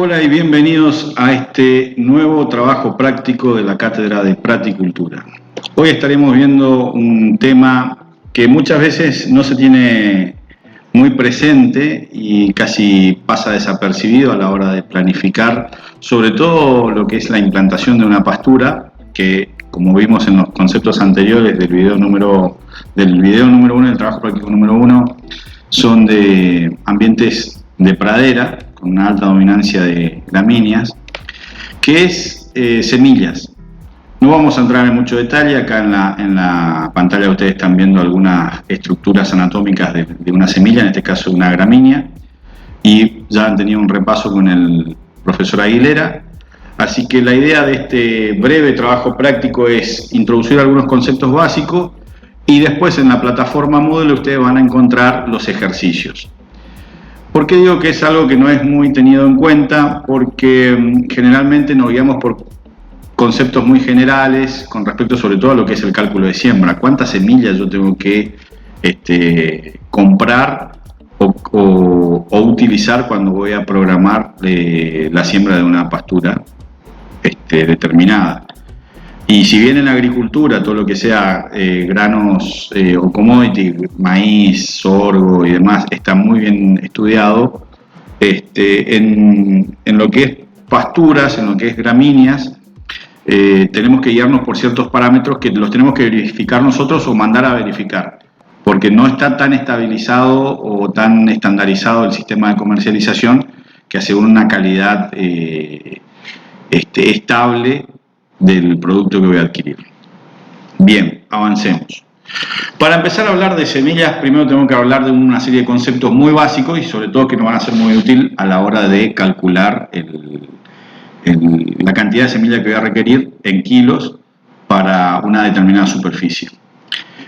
Hola y bienvenidos a este nuevo trabajo práctico de la Cátedra de Praticultura. Hoy estaremos viendo un tema que muchas veces no se tiene muy presente y casi pasa desapercibido a la hora de planificar, sobre todo lo que es la implantación de una pastura, que como vimos en los conceptos anteriores del video número 1, del trabajo práctico número 1, son de ambientes de pradera, con una alta dominancia de gramíneas, que es semillas. No vamos a entrar en mucho detalle, acá en la pantalla ustedes están viendo algunas estructuras anatómicas de una semilla, en este caso una gramínea, y ya han tenido un repaso con el profesor Aguilera, así que la idea de este breve trabajo práctico es introducir algunos conceptos básicos y después en la plataforma Moodle ustedes van a encontrar los ejercicios. ¿Por qué digo que es algo que no es muy tenido en cuenta? Porque generalmente nos guiamos por conceptos muy generales con respecto sobre todo a lo que es el cálculo de siembra. ¿Cuántas semillas yo tengo que comprar o utilizar cuando voy a programar la siembra de una pastura determinada? Y si bien en la agricultura, todo lo que sea granos o commodity, maíz, sorgo y demás, está muy bien estudiado, en lo que es pasturas, en lo que es gramíneas, tenemos que guiarnos por ciertos parámetros que los tenemos que verificar nosotros o mandar a verificar, porque no está tan estabilizado o tan estandarizado el sistema de comercialización que asegura una calidad estable del producto que voy a adquirir. Bien, avancemos. Para empezar a hablar de semillas, primero tengo que hablar de una serie de conceptos muy básicos y sobre todo que nos van a ser muy útil a la hora de calcular la cantidad de semillas que voy a requerir en kilos para una determinada superficie.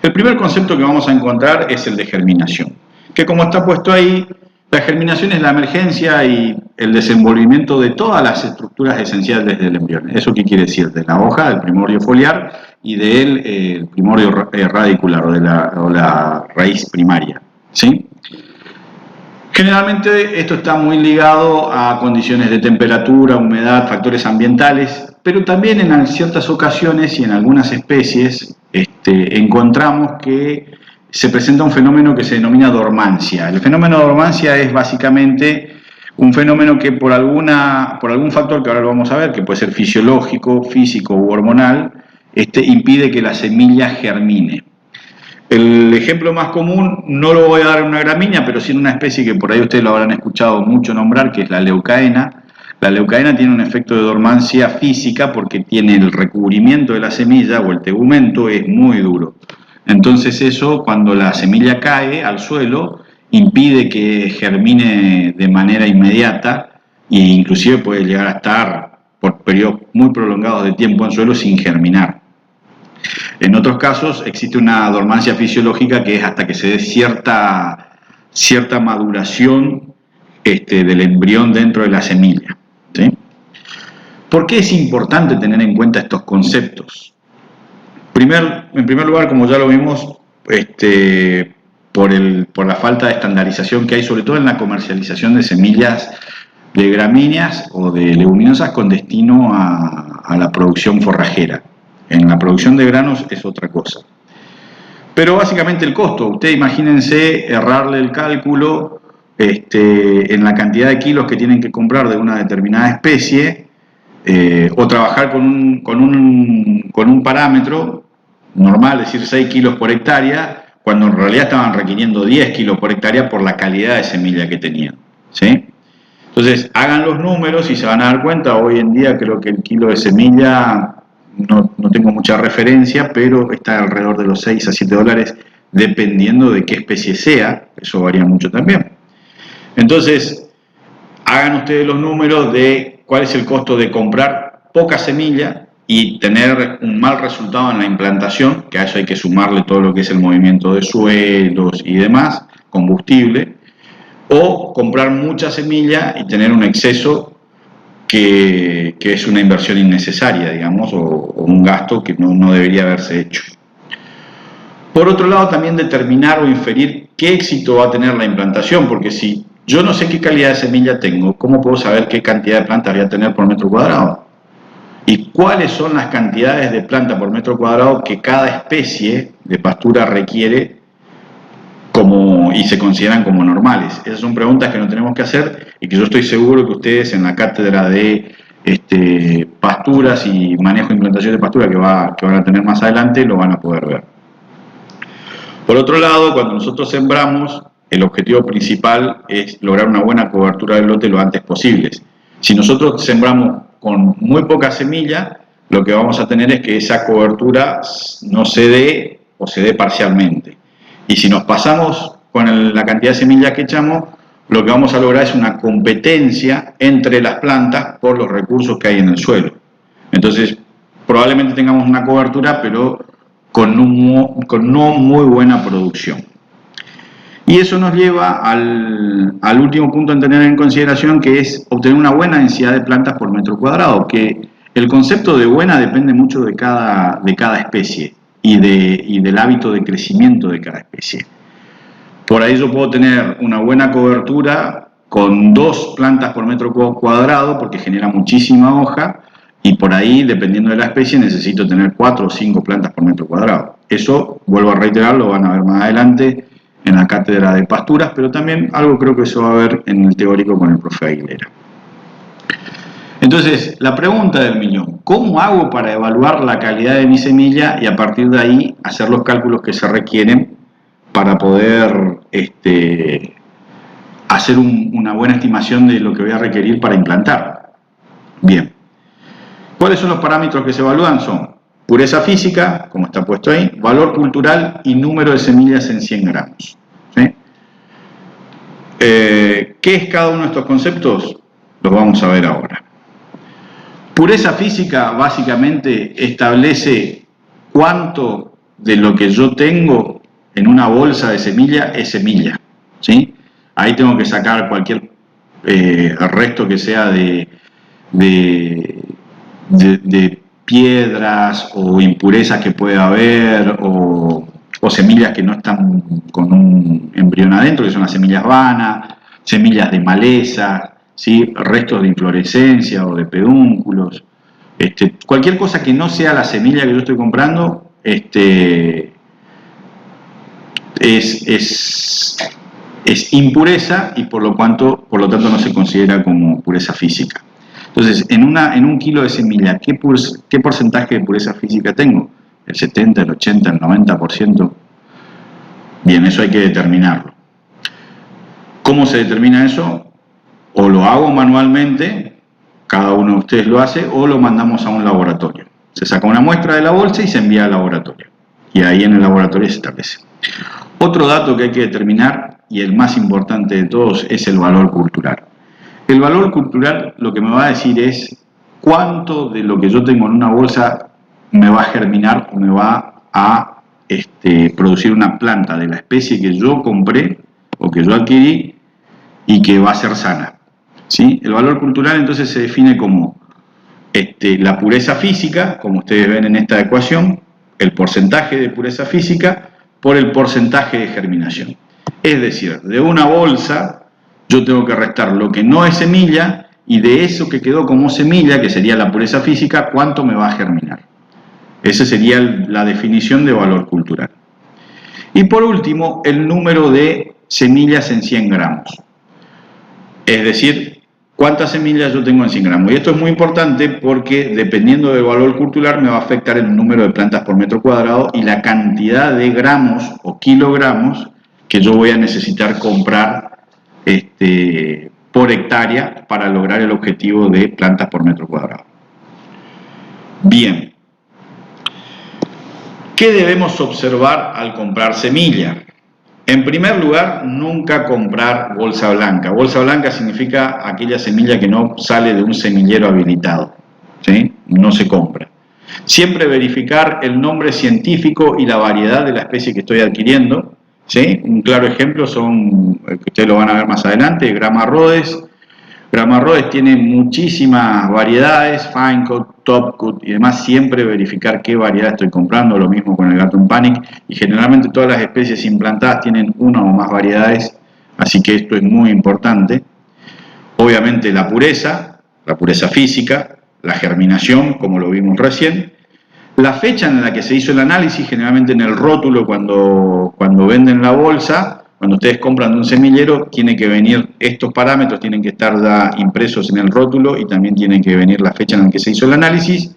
El primer concepto que vamos a encontrar es el de germinación, que como está puesto ahí, la germinación es la emergencia y el desenvolvimiento de todas las estructuras esenciales del embrión. ¿Eso qué quiere decir? De la hoja, del primorio foliar y del primorio radicular o la raíz primaria, ¿sí? Generalmente esto está muy ligado a condiciones de temperatura, humedad, factores ambientales, pero también en ciertas ocasiones y en algunas especies encontramos que se presenta un fenómeno que se denomina dormancia. El fenómeno de dormancia es básicamente un fenómeno que por algún factor que ahora lo vamos a ver, que puede ser fisiológico, físico u hormonal, impide que la semilla germine. El ejemplo más común no lo voy a dar en una gramínea, pero sí en una especie que por ahí ustedes lo habrán escuchado mucho nombrar, que es la leucaena. La leucaena tiene un efecto de dormancia física porque tiene el recubrimiento de la semilla o el tegumento es muy duro. Entonces eso, cuando la semilla cae al suelo, impide que germine de manera inmediata e inclusive puede llegar a estar por periodos muy prolongados de tiempo en suelo sin germinar. En otros casos existe una dormancia fisiológica que es hasta que se dé cierta maduración del embrión dentro de la semilla, ¿sí? ¿Por qué es importante tener en cuenta estos conceptos? En primer lugar, como ya lo vimos, por la falta de estandarización que hay, sobre todo en la comercialización de semillas de gramíneas o de leguminosas con destino a la producción forrajera. En la producción de granos es otra cosa. Pero básicamente el costo. Ustedes imagínense errarle el cálculo en la cantidad de kilos que tienen que comprar de una determinada especie o trabajar con un parámetro normal, es decir, 6 kilos por hectárea, cuando en realidad estaban requiriendo 10 kilos por hectárea por la calidad de semilla que tenían, ¿sí? Entonces, hagan los números y se van a dar cuenta. Hoy en día creo que el kilo de semilla, no tengo mucha referencia, pero está alrededor de los 6 a 7 dólares, dependiendo de qué especie sea. Eso varía mucho también. Entonces, hagan ustedes los números de cuál es el costo de comprar poca semilla y tener un mal resultado en la implantación, que a eso hay que sumarle todo lo que es el movimiento de suelos y demás, combustible, o comprar mucha semilla y tener un exceso que es una inversión innecesaria, digamos, o un gasto que no debería haberse hecho. Por otro lado, también determinar o inferir qué éxito va a tener la implantación, porque si yo no sé qué calidad de semilla tengo, ¿cómo puedo saber qué cantidad de plantas voy a tener por metro cuadrado? ¿Y cuáles son las cantidades de planta por metro cuadrado que cada especie de pastura requiere y se consideran como normales? Esas son preguntas que nos tenemos que hacer y que yo estoy seguro que ustedes en la cátedra de pasturas y manejo e implantación de pastura que van a tener más adelante lo van a poder ver. Por otro lado, cuando nosotros sembramos, el objetivo principal es lograr una buena cobertura del lote lo antes posible. Si nosotros sembramos con muy poca semilla, lo que vamos a tener es que esa cobertura no se dé o se dé parcialmente. Y si nos pasamos con la cantidad de semillas que echamos, lo que vamos a lograr es una competencia entre las plantas por los recursos que hay en el suelo. Entonces, probablemente tengamos una cobertura, pero con no muy buena producción. Y eso nos lleva al último punto en tener en consideración, que es obtener una buena densidad de plantas por metro cuadrado, que el concepto de buena depende mucho de cada especie y del hábito de crecimiento de cada especie. Por ahí yo puedo tener una buena cobertura con 2 plantas por metro cuadrado porque genera muchísima hoja, y por ahí, dependiendo de la especie, necesito tener 4 o 5 plantas por metro cuadrado. Eso, vuelvo a reiterar, lo van a ver más adelante en la cátedra de pasturas, pero también algo creo que se va a ver en el teórico con el profe Aguilera. Entonces, la pregunta del millón: ¿cómo hago para evaluar la calidad de mi semilla y a partir de ahí hacer los cálculos que se requieren para poder hacer una buena estimación de lo que voy a requerir para implantar? Bien, ¿cuáles son los parámetros que se evalúan? Son pureza física, como está puesto ahí, valor cultural y número de semillas en 100 gramos. ¿Sí? ¿Qué es cada uno de estos conceptos? Los vamos a ver ahora. Pureza física básicamente establece cuánto de lo que yo tengo en una bolsa de semilla es semilla. ¿Sí? Ahí tengo que sacar cualquier resto que sea de piedras o impurezas que pueda haber, o semillas que no están con un embrión adentro, que son las semillas vanas, semillas de maleza, ¿sí? Restos de inflorescencia o de pedúnculos. Cualquier cosa que no sea la semilla que yo estoy comprando es impureza y por lo tanto no se considera como pureza física. Entonces, en un kilo de semilla, ¿qué porcentaje de pureza física tengo? ¿El 70, el 80, el 90%? Bien, eso hay que determinarlo. ¿Cómo se determina eso? O lo hago manualmente, cada uno de ustedes lo hace, o lo mandamos a un laboratorio. Se saca una muestra de la bolsa y se envía al laboratorio. Y ahí en el laboratorio se establece. Otro dato que hay que determinar, y el más importante de todos, es el valor cultural. El valor cultural lo que me va a decir es cuánto de lo que yo tengo en una bolsa me va a germinar o me va a producir una planta de la especie que yo compré o que yo adquirí y que va a ser sana. ¿Sí? El valor cultural entonces se define como la pureza física, como ustedes ven en esta ecuación, el porcentaje de pureza física por el porcentaje de germinación. Es decir, de una bolsa yo tengo que restar lo que no es semilla y de eso que quedó como semilla, que sería la pureza física, cuánto me va a germinar. Esa sería la definición de valor cultural. Y por último, el número de semillas en 100 gramos. Es decir, cuántas semillas yo tengo en 100 gramos. Y esto es muy importante porque dependiendo del valor cultural me va a afectar el número de plantas por metro cuadrado y la cantidad de gramos o kilogramos que yo voy a necesitar comprar por hectárea para lograr el objetivo de plantas por metro cuadrado. Bien, ¿qué debemos observar al comprar semilla? En primer lugar, nunca comprar bolsa blanca. Bolsa blanca significa aquella semilla que no sale de un semillero habilitado, ¿sí? No se compra. Siempre verificar el nombre científico y la variedad de la especie que estoy adquiriendo, ¿sí? Un claro ejemplo son, que ustedes lo van a ver más adelante, Grama Rhodes. Grama Rhodes tiene muchísimas variedades, Fine Cut, Top Cut y demás. Siempre verificar qué variedad estoy comprando, lo mismo con el Gatun Panic. Y generalmente todas las especies implantadas tienen una o más variedades, Así que esto es muy importante. Obviamente la pureza física, la germinación, como lo vimos recién, la fecha en la que se hizo el análisis, generalmente en el rótulo cuando venden la bolsa, cuando ustedes compran de un semillero, tiene que venir estos parámetros, tienen que estar ya impresos en el rótulo y también tiene que venir la fecha en la que se hizo el análisis.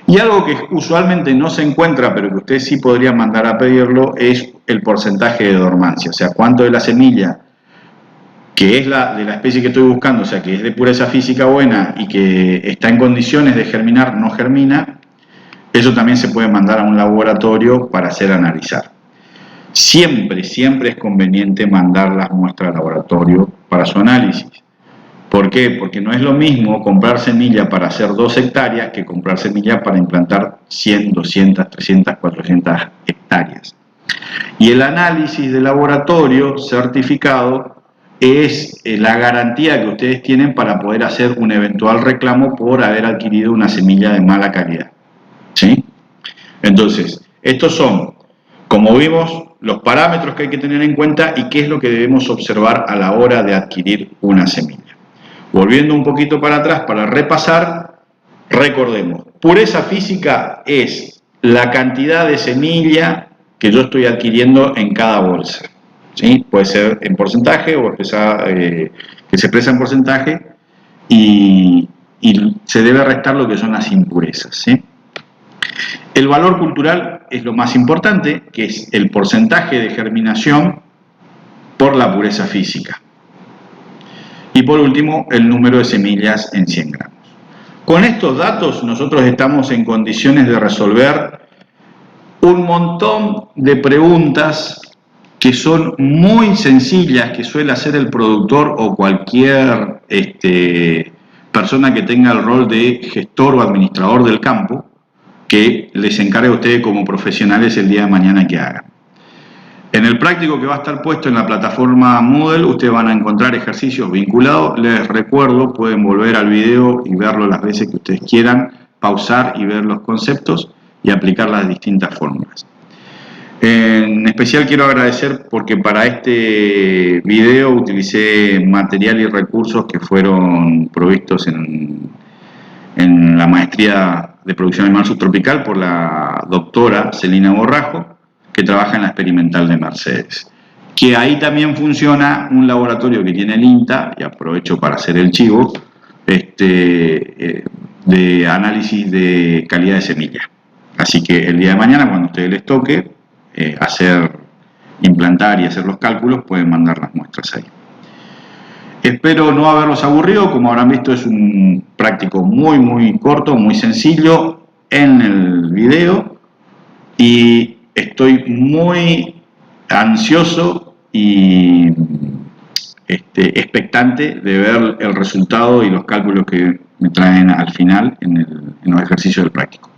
Y algo que usualmente no se encuentra, pero que ustedes sí podrían mandar a pedirlo, es el porcentaje de dormancia, o sea, cuánto de la semilla que es de la especie que estoy buscando, o sea, que es de pureza física buena y que está en condiciones de germinar, no germina. Eso también se puede mandar a un laboratorio para hacer analizar. Siempre, siempre es conveniente mandar las muestras al laboratorio para su análisis. ¿Por qué? Porque no es lo mismo comprar semilla para hacer 2 hectáreas que comprar semilla para implantar 100, 200, 300, 400 hectáreas. Y el análisis de laboratorio certificado es la garantía que ustedes tienen para poder hacer un eventual reclamo por haber adquirido una semilla de mala calidad. ¿Sí? Entonces, estos son, como vimos, los parámetros que hay que tener en cuenta y qué es lo que debemos observar a la hora de adquirir una semilla. Volviendo un poquito para atrás para repasar, recordemos, pureza física es la cantidad de semilla que yo estoy adquiriendo en cada bolsa. ¿Sí? Puede ser en porcentaje o que se expresa en porcentaje y se debe restar lo que son las impurezas. ¿Sí? El valor cultural es lo más importante, que es el porcentaje de germinación por la pureza física. Y por último, el número de semillas en 100 gramos. Con estos datos nosotros estamos en condiciones de resolver un montón de preguntas que son muy sencillas, que suele hacer el productor o cualquier persona que tenga el rol de gestor o administrador del campo, que les encargue a ustedes como profesionales el día de mañana que hagan. En el práctico que va a estar puesto en la plataforma Moodle, ustedes van a encontrar ejercicios vinculados. Les recuerdo, pueden volver al video y verlo las veces que ustedes quieran, pausar y ver los conceptos y aplicar las distintas fórmulas. En especial quiero agradecer porque para este video utilicé material y recursos que fueron provistos en la maestría de producción animal subtropical por la doctora Celina Borrajo, que trabaja en la experimental de Mercedes. Que ahí también funciona un laboratorio que tiene el INTA, y aprovecho para hacer el chivo, de análisis de calidad de semilla. Así que el día de mañana, cuando a ustedes les toque implantar y hacer los cálculos, pueden mandar las muestras ahí. Espero no haberlos aburrido. Como habrán visto, es un práctico muy, muy corto, muy sencillo en el video. Y estoy muy ansioso y expectante de ver el resultado y los cálculos que me traen al final en los ejercicios del práctico.